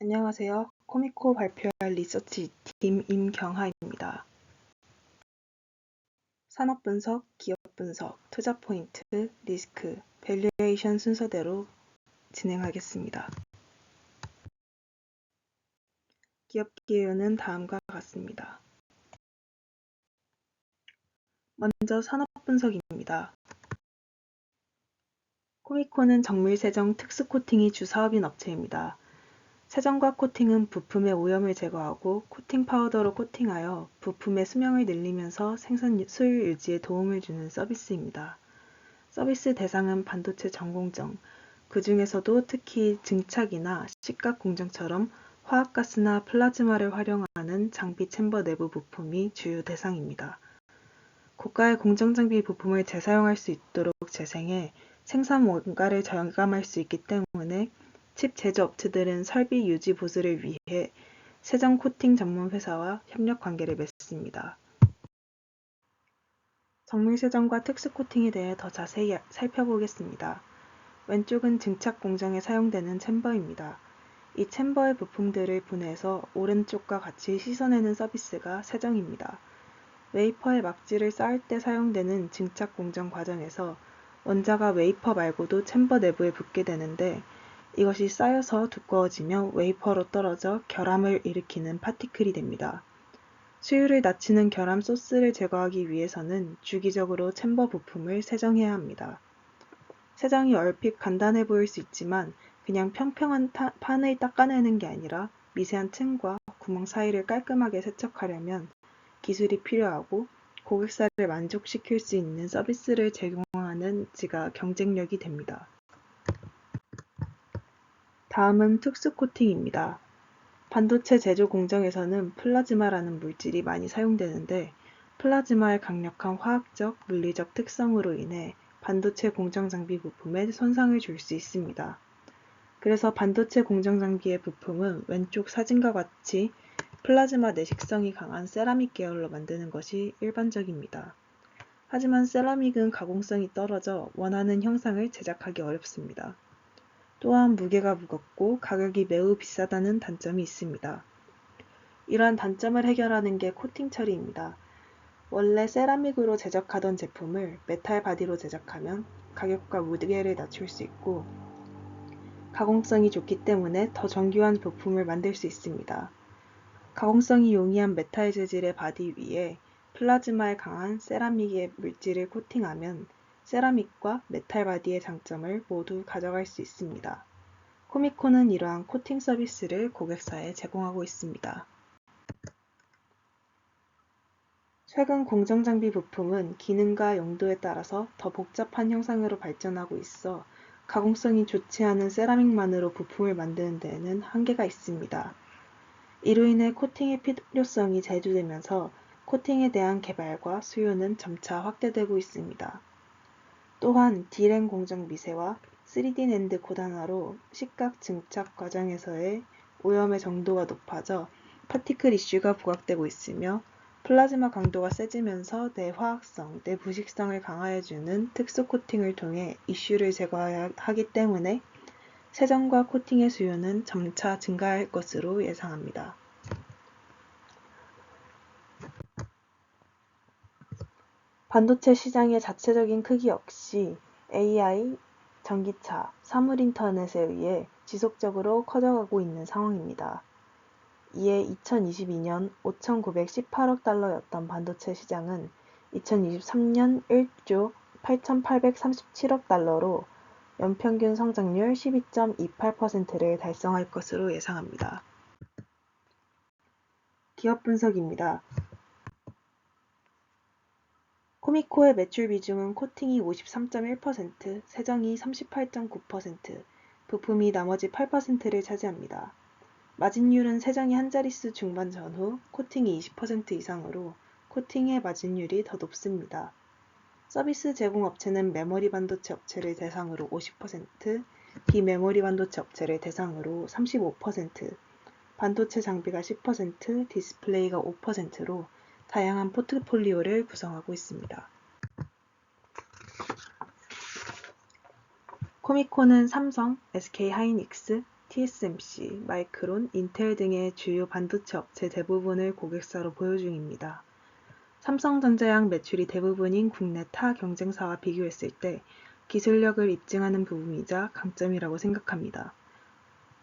안녕하세요. 코미코 발표할 리서치 팀 임경하입니다. 산업 분석, 기업 분석, 투자 포인트, 리스크, 밸류에이션 순서대로 진행하겠습니다. 기업 기회는 다음과 같습니다. 먼저 산업 분석입니다. 코미코는 정밀 세정 특수 코팅이 주 사업인 업체입니다. 세정과 코팅은 부품의 오염을 제거하고 코팅 파우더로 코팅하여 부품의 수명을 늘리면서 생산 수율 유지에 도움을 주는 서비스입니다. 서비스 대상은 반도체 전 공정, 그 중에서도 특히 증착이나 식각 공정처럼 화학가스나 플라즈마를 활용하는 장비 챔버 내부 부품이 주요 대상입니다. 고가의 공정 장비 부품을 재사용할 수 있도록 재생해 생산 원가를 절감할 수 있기 때문에 칩 제조업체들은 설비 유지 보수를 위해 세정 코팅 전문 회사와 협력 관계를 맺습니다. 정밀 세정과 특수 코팅에 대해 더 자세히 살펴보겠습니다. 왼쪽은 증착 공정에 사용되는 챔버입니다. 이 챔버의 부품들을 분해해서 오른쪽과 같이 씻어내는 서비스가 세정입니다. 웨이퍼의 막지를 쌓을 때 사용되는 증착 공정 과정에서 원자가 웨이퍼 말고도 챔버 내부에 붙게 되는데 이것이 쌓여서 두꺼워지며 웨이퍼로 떨어져 결함을 일으키는 파티클이 됩니다. 수율을 낮추는 결함 소스를 제거하기 위해서는 주기적으로 챔버 부품을 세정해야 합니다. 세정이 얼핏 간단해 보일 수 있지만 그냥 평평한 판을 닦아내는 게 아니라 미세한 틈과 구멍 사이를 깔끔하게 세척하려면 기술이 필요하고 고객사를 만족시킬 수 있는 서비스를 제공하는 지가 경쟁력이 됩니다. 다음은 특수 코팅입니다. 반도체 제조 공정에서는 플라즈마라는 물질이 많이 사용되는데 플라즈마의 강력한 화학적, 물리적 특성으로 인해 반도체 공정 장비 부품에 손상을 줄 수 있습니다. 그래서 반도체 공정 장비의 부품은 왼쪽 사진과 같이 플라즈마 내식성이 강한 세라믹 계열로 만드는 것이 일반적입니다. 하지만 세라믹은 가공성이 떨어져 원하는 형상을 제작하기 어렵습니다. 또한 무게가 무겁고 가격이 매우 비싸다는 단점이 있습니다. 이러한 단점을 해결하는 게 코팅 처리입니다. 원래 세라믹으로 제작하던 제품을 메탈 바디로 제작하면 가격과 무게를 낮출 수 있고 가공성이 좋기 때문에 더 정교한 부품을 만들 수 있습니다. 가공성이 용이한 메탈 재질의 바디 위에 플라즈마에 강한 세라믹의 물질을 코팅하면 세라믹과 메탈 바디의 장점을 모두 가져갈 수 있습니다. 코미코는 이러한 코팅 서비스를 고객사에 제공하고 있습니다. 최근 공정장비 부품은 기능과 용도에 따라서 더 복잡한 형상으로 발전하고 있어 가공성이 좋지 않은 세라믹만으로 부품을 만드는 데에는 한계가 있습니다. 이로 인해 코팅의 필요성이 제조되면서 코팅에 대한 개발과 수요는 점차 확대되고 있습니다. 또한 D램 공정 미세와 3D 낸드 고단화로 식각 증착 과정에서의 오염의 정도가 높아져 파티클 이슈가 부각되고 있으며 플라즈마 강도가 세지면서 내화학성, 내부식성을 강화해주는 특수 코팅을 통해 이슈를 제거하기 때문에 세정과 코팅의 수요는 점차 증가할 것으로 예상합니다. 반도체 시장의 자체적인 크기 역시 AI, 전기차, 사물인터넷에 의해 지속적으로 커져가고 있는 상황입니다. 이에 2022년 5,918억 달러였던 반도체 시장은 2023년 1조 8,837억 달러로 연평균 성장률 12.28%를 달성할 것으로 예상합니다. 기업 분석입니다. 코미코의 매출 비중은 코팅이 53.1%, 세정이 38.9%, 부품이 나머지 8%를 차지합니다. 마진율은 세정이 한 자릿수 중반 전후 코팅이 20% 이상으로 코팅의 마진율이 더 높습니다. 서비스 제공 업체는 메모리 반도체 업체를 대상으로 50%, 비메모리 반도체 업체를 대상으로 35%, 반도체 장비가 10%, 디스플레이가 5%로 다양한 포트폴리오를 구성하고 있습니다. 코미코는 삼성, SK 하이닉스, TSMC, 마이크론, 인텔 등의 주요 반도체 업체 대부분을 고객사로 보유 중입니다. 삼성전자양 매출이 대부분인 국내 타 경쟁사와 비교했을 때 기술력을 입증하는 부분이자 강점이라고 생각합니다.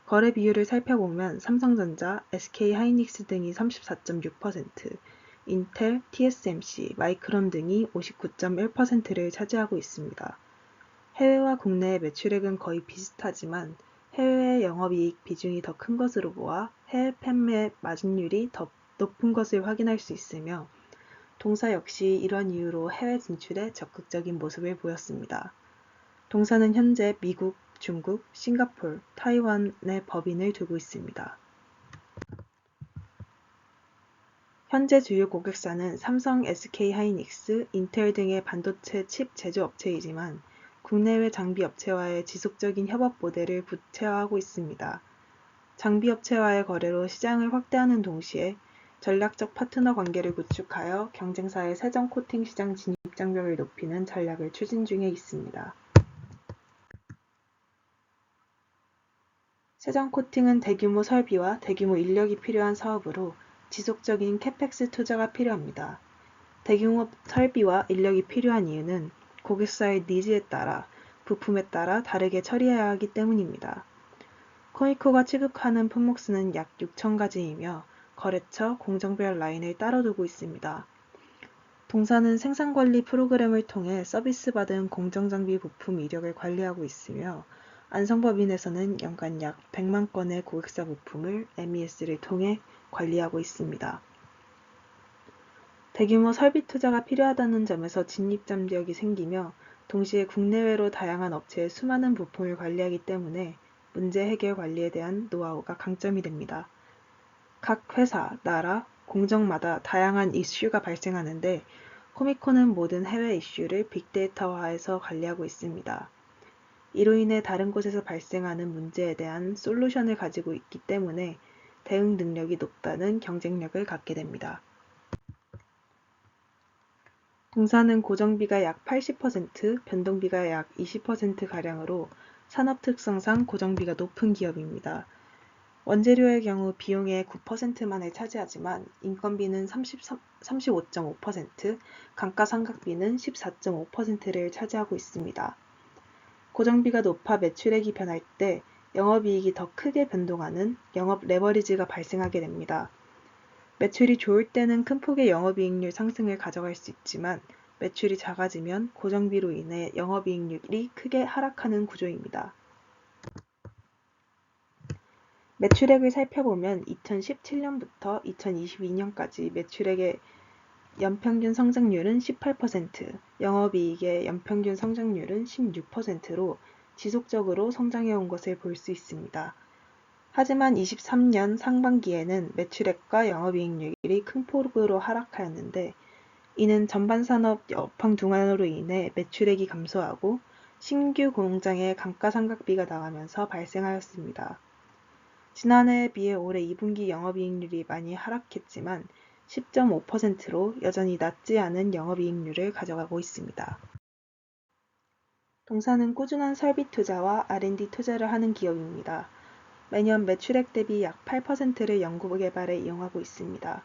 거래 비율을 살펴보면 삼성전자, SK하이닉스 등이 34.6%, 인텔, TSMC, 마이크론 등이 59.1%를 차지하고 있습니다. 해외와 국내의 매출액은 거의 비슷하지만 해외의 영업이익 비중이 더 큰 것으로 보아 해외 판매 마진율이 더 높은 것을 확인할 수 있으며 동사 역시 이런 이유로 해외 진출에 적극적인 모습을 보였습니다. 동사는 현재 미국, 중국, 싱가포르, 타이완에 법인을 두고 있습니다. 현재 주요 고객사는 삼성, SK하이닉스, 인텔 등의 반도체 칩 제조업체이지만 국내외 장비업체와의 지속적인 협업 모델을 구체화하고 있습니다. 장비업체와의 거래로 시장을 확대하는 동시에 전략적 파트너 관계를 구축하여 경쟁사의 세정 코팅 시장 진입 장벽을 높이는 전략을 추진 중에 있습니다. 세정 코팅은 대규모 설비와 대규모 인력이 필요한 사업으로 지속적인 캐펙스 투자가 필요합니다. 대규모 설비와 인력이 필요한 이유는 고객사의 니즈에 따라 부품에 따라 다르게 처리해야 하기 때문입니다. 코미코가 취급하는 품목수는 약 6,000가지이며 거래처, 공정별 라인을 따로 두고 있습니다. 동사는 생산관리 프로그램을 통해 서비스받은 공정장비 부품 이력을 관리하고 있으며 안성법인에서는 연간 약 100만 건의 고객사 부품을 MES를 통해 관리하고 있습니다. 대규모 설비 투자가 필요하다는 점에서 진입 장벽이 생기며 동시에 국내외로 다양한 업체의 수많은 부품을 관리하기 때문에 문제 해결 관리에 대한 노하우가 강점이 됩니다. 각 회사, 나라, 공정마다 다양한 이슈가 발생하는데 코미코는 모든 해외 이슈를 빅데이터화해서 관리하고 있습니다. 이로 인해 다른 곳에서 발생하는 문제에 대한 솔루션을 가지고 있기 때문에 대응 능력이 높다는 경쟁력을 갖게 됩니다. 동사는 고정비가 약 80%, 변동비가 약 20%가량으로 산업 특성상 고정비가 높은 기업입니다. 원재료의 경우 비용의 9%만을 차지하지만 인건비는 35.5%, 감가상각비는 14.5%를 차지하고 있습니다. 고정비가 높아 매출액이 변할 때 영업이익이 더 크게 변동하는 영업 레버리지가 발생하게 됩니다. 매출이 좋을 때는 큰 폭의 영업이익률 상승을 가져갈 수 있지만 매출이 작아지면 고정비로 인해 영업이익률이 크게 하락하는 구조입니다. 매출액을 살펴보면 2017년부터 2022년까지 매출액의 연평균 성장률은 18%, 영업이익의 연평균 성장률은 16%로 지속적으로 성장해온 것을 볼 수 있습니다. 하지만 23년 상반기에는 매출액과 영업이익률이 큰 폭으로 하락하였는데 이는 전반 산업 여팡 둔화로 인해 매출액이 감소하고 신규 공장에 감가상각비가 나가면서 발생하였습니다. 지난해에 비해 올해 2분기 영업이익률이 많이 하락했지만 10.5%로 여전히 낮지 않은 영업이익률을 가져가고 있습니다. 동사는 꾸준한 설비 투자와 R&D 투자를 하는 기업입니다. 매년 매출액 대비 약 8%를 연구개발에 이용하고 있습니다.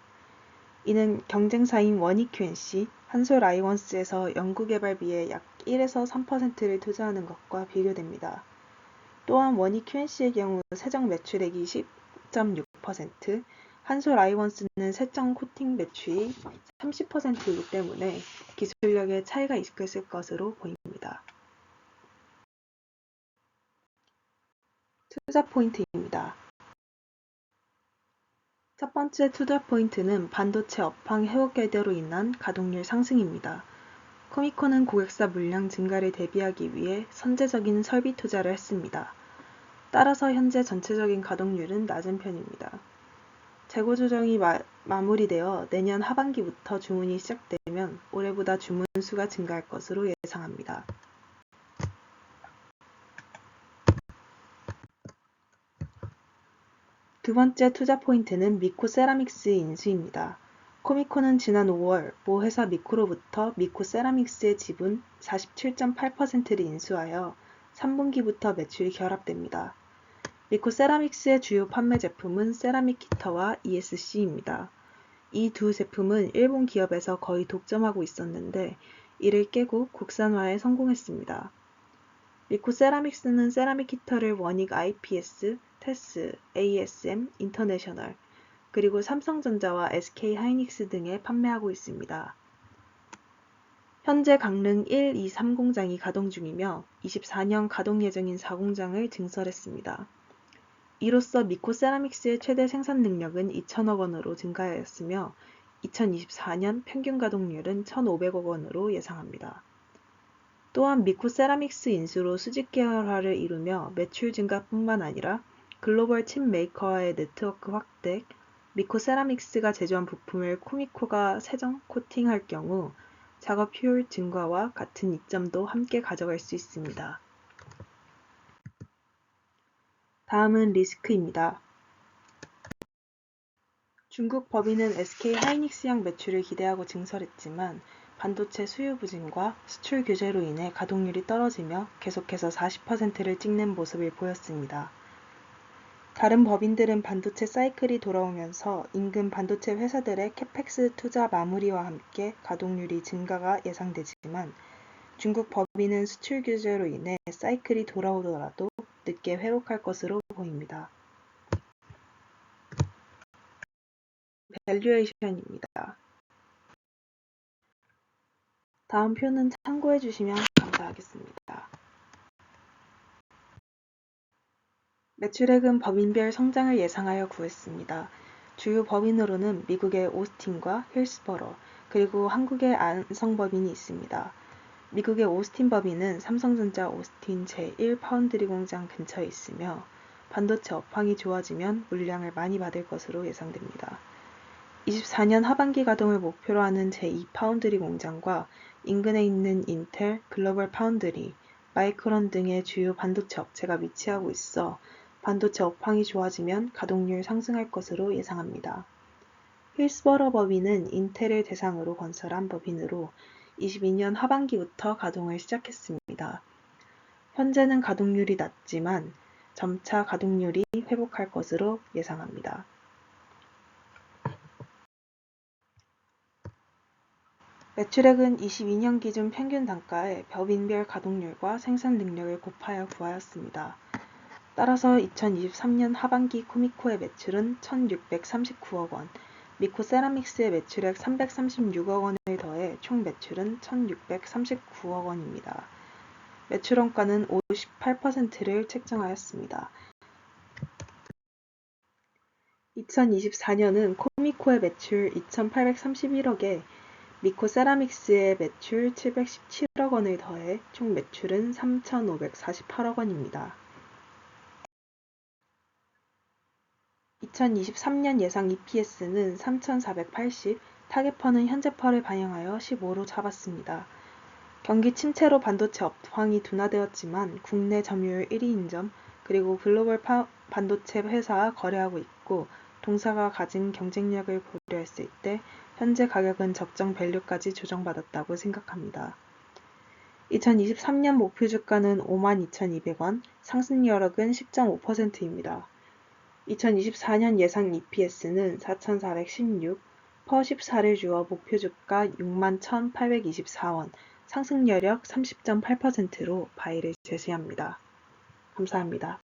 이는 경쟁사인 원익QNC, 한솔아이원스에서 연구개발비의 약 1에서 3%를 투자하는 것과 비교됩니다. 또한 원익QNC의 경우 세정 매출액이 10.6%, 한솔아이원스는 세정 코팅 매출이 30%이기 때문에 기술력의 차이가 있을 것으로 보입니다. 투자 포인트입니다. 첫 번째 투자 포인트는 반도체 업황 회복궤도로 인한 가동률 상승입니다. 코미코는 고객사 물량 증가를 대비하기 위해 선제적인 설비 투자를 했습니다. 따라서 현재 전체적인 가동률은 낮은 편입니다. 재고 조정이 마무리되어 내년 하반기부터 주문이 시작되면 올해보다 주문 수가 증가할 것으로 예상합니다. 두 번째 투자 포인트는 미코 세라믹스의 인수입니다. 코미코는 지난 5월 모 회사 미코로부터 미코 세라믹스의 지분 47.8%를 인수하여 3분기부터 매출이 결합됩니다. 미코 세라믹스의 주요 판매 제품은 세라믹 히터와 ESC입니다. 이 두 제품은 일본 기업에서 거의 독점하고 있었는데 이를 깨고 국산화에 성공했습니다. 미코 세라믹스는 세라믹 히터를 원익 IPS, 테스, ASM, 인터내셔널, 그리고 삼성전자와 SK하이닉스 등에 판매하고 있습니다. 현재 강릉 1, 2, 3공장이 가동 중이며 24년 가동 예정인 4공장을 증설했습니다. 이로써 미코 세라믹스의 최대 생산 능력은 2천억 원으로 증가하였으며 2024년 평균 가동률은 1,500억 원으로 예상합니다. 또한 미코 세라믹스 인수로 수직 계열화를 이루며 매출 증가뿐만 아니라 글로벌 칩 메이커와의 네트워크 확대, 미코 세라믹스가 제조한 부품을 코미코가 세정 코팅할 경우 작업 효율 증가와 같은 이점도 함께 가져갈 수 있습니다. 다음은 리스크입니다. 중국 법인은 SK하이닉스형 매출을 기대하고 증설했지만 반도체 수요 부진과 수출 규제로 인해 가동률이 떨어지며 계속해서 40%를 찍는 모습을 보였습니다. 다른 법인들은 반도체 사이클이 돌아오면서 인근 반도체 회사들의 캐펙스 투자 마무리와 함께 가동률이 증가가 예상되지만 중국 법인은 수출 규제로 인해 사이클이 돌아오더라도 늦게 회복할 것으로 보입니다. 밸류에이션입니다. 다음 표는 참고해 주시면 감사하겠습니다. 매출액은 법인별 성장을 예상하여 구했습니다. 주요 법인으로는 미국의 오스틴과 힐스버러, 그리고 한국의 안성법인이 있습니다. 미국의 오스틴 법인은 삼성전자 오스틴 제1파운드리 공장 근처에 있으며 반도체 업황이 좋아지면 물량을 많이 받을 것으로 예상됩니다. 24년 하반기 가동을 목표로 하는 제2파운드리 공장과 인근에 있는 인텔, 글로벌 파운드리, 마이크론 등의 주요 반도체 업체가 위치하고 있어 반도체 업황이 좋아지면 가동률 상승할 것으로 예상합니다. 힐스버러 법인은 인텔을 대상으로 건설한 법인으로 22년 하반기부터 가동을 시작했습니다. 현재는 가동률이 낮지만 점차 가동률이 회복할 것으로 예상합니다. 매출액은 22년 기준 평균 단가에 법인별 가동률과 생산 능력을 곱하여 구하였습니다. 따라서 2023년 하반기 코미코의 매출은 1,639억 원, 미코 세라믹스의 매출액 336억 원을 더해 총 매출은 1,639억 원입니다. 매출 원가는 58%를 책정하였습니다. 2024년은 코미코의 매출 2,831억에 미코 세라믹스의 매출 717억 원을 더해 총 매출은 3,548억 원입니다. 2023년 예상 EPS는 3,480, 타겟퍼는 현재퍼를 반영하여 15로 잡았습니다. 경기 침체로 반도체 업황이 둔화되었지만 국내 점유율 1위인 점, 그리고 글로벌 반도체 회사와 거래하고 있고 동사가 가진 경쟁력을 고려했을 때 현재 가격은 적정 밸류까지 조정받았다고 생각합니다. 2023년 목표 주가는 52,200원, 상승 여력은 10.5%입니다. 2024년 예상 EPS는 4,416, 퍼 14를 주어 목표 주가 61,824원, 상승 여력 30.8%로 바이를 제시합니다. 감사합니다.